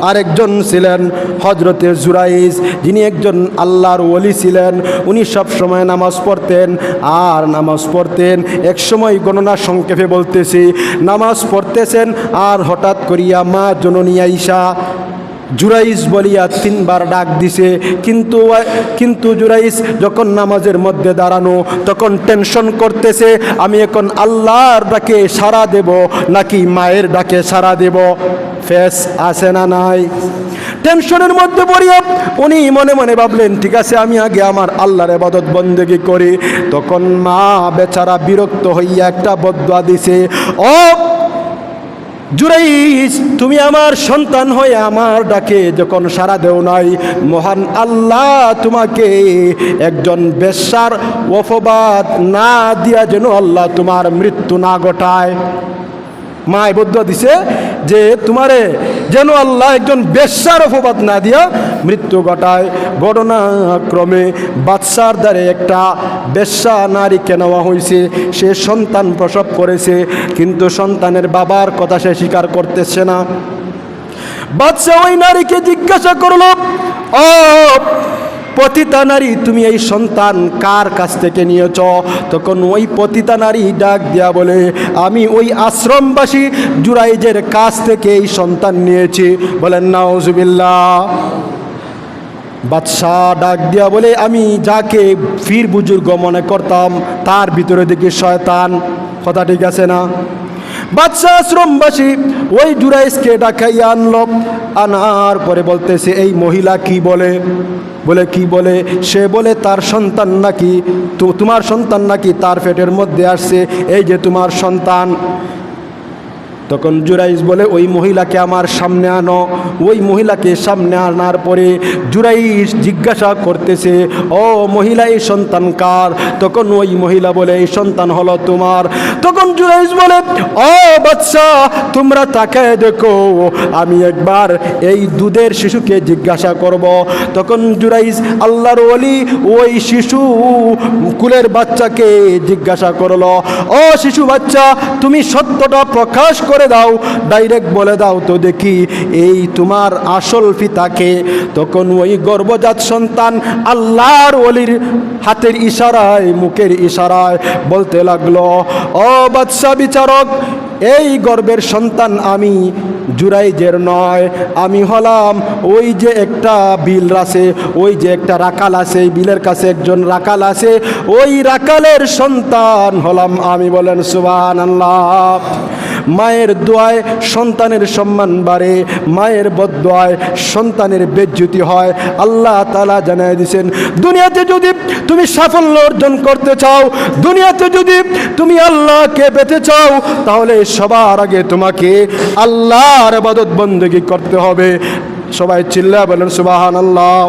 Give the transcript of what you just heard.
আরেকজন ছিলেন হযরতে জুরাইজ, যিনি একজন আল্লাহর ওলি ছিলেন। উনি সব সময় নামাজ পড়তেন আর নামাজ পড়তেন। এক সময় গণনা সংক্ষেপে বলতেছি, নামাজ পড়তেছেন আর হঠাৎ করিয়া মা জননী আয়েশা জুরাইজ বলিয়া 3 বার ডাক দিছে। কিন্তু জুরাইজ যখন নামাজের মধ্যে দাঁড়ানো, তখন টেনশন করতেছে, আমি এখন আল্লাহর ডাকে সাড়া দেব নাকি মায়ের ডাকে সাড়া দেব। ফেস আছে না নাই? টেনশনের মধ্যে পড়িয়া উনি মনে মনে ভাবলেন, ঠিক আছে আমি আগে আমার আল্লাহর ইবাদত বন্দেগী করি। তখন মা বেচারা বিরক্ত হইয়া একটা বদদুয়া দিছে, ও জুরাইজ, তুমি আমার সন্তান হয়ে আমার ডাকে যখন সাড়া দেও নাই, মহান আল্লাহ তোমাকে একজন বেশ্যার অপবাদ না দিয়া যেন আল্লাহ তোমার মৃত্যু না ঘটায়। মা বদদুয়া দিছে যে তোমারে যেন আল্লাহ একজন বেশ্যার অপবাদ না দিয়া মৃত্যু ঘটায়। ঘটনাক্রমে বাদশার দ্বারে একটা বেশ্যা নারীকে নেওয়া হয়েছে। সে সন্তান প্রসব করেছে, কিন্তু সন্তানের বাবার কথা সে স্বীকার করতেছে না। বাদশা ওই নারীকে জিজ্ঞাসা করলো, ও পতিতা নারী, তুমি এই সন্তান কার কাছ থেকে নিয়েছ? তখন ওই পতিতা নারী ডাক দিয়া বলে, আমি ওই আশ্রমবাসী জুরাইজের কাছ থেকে এই সন্তান নিয়েছি। বলেন নাউজুবিল্লাহ। বাদশাহ ডাক দিয়া বলে, আমি যাকে ফির বুজুর্গ মনে করতাম তার ভিতরে দেখি শয়তান। কথা ঠিক আছে না? বাদশাহ আশ্রমবাসী ওই জুরাইজকে ডাকাইয়া আনল। আনার পরে বলতেছে, এই মহিলা কি বলে? বলে কি বলে? সে বলে তার সন্তান নাকি, তোমার সন্তান নাকি তার পেটের মধ্যে আসছে, এই যে তোমার সন্তান। তখন জুরাইজ বলে, ওই মহিলাকে আমার সামনে আনো। ওই মহিলাকে সামনে আনার পরে জুরাইজ জিজ্ঞাসা করতেছে, ও মহিলা, এই সন্তান কার? তখন ওই মহিলা বলে, এই সন্তান হলো তোমার। তখন জুরাইজ বলে, ও বাদশা, তোমরা তাকায় দেখো, আমি একবার এই দুধের শিশুকে জিজ্ঞাসা করব। তখন জুরাইজ আল্লাহর ওলি ওই শিশু কুলের বাচ্চাকে জিজ্ঞাসা করলো, ও শিশু বাচ্চা, তুমি সত্যটা প্রকাশ করে দাও, ডাইরেক্ট বলে দাও তো দেখি এই তোমার আসল পিতাকে। তখন ওই গর্ভজাত সন্তান আল্লাহর ওলির হাতের ইশারায়, মুখের ইশারায় বলতে লাগলো, ও বাদশা বিচারক, এই গর্ভের সন্তান আমি জুরাইজের নয়, আমি হলাম ওই যে একটা বিল আছে, ওই যে একটা রাকাল আছে, এই বিলের কাছে একজন রাকাল আছে, ওই রাকালের সন্তান হলাম আমি। বলেন সুবহানাল্লাহ। মায়ের দোয়ায় সন্তানের সম্মান বাড়ে, মায়ের বদদোয়ায় সন্তানের বেজ্জতি হয়। আল্লাহ তাআলা জানায় দিয়েছেন, দুনিয়াতে যদি তুমি সাফল্য অর্জন করতে চাও, দুনিয়াতে যদি তুমি আল্লাহকে পেতে চাও, তাহলে সবার আগে তোমাকে আল্লাহর ইবাদত বন্দেগী করতে হবে। সবাই চিল্লায়া বলেন সুবহানাল্লাহ।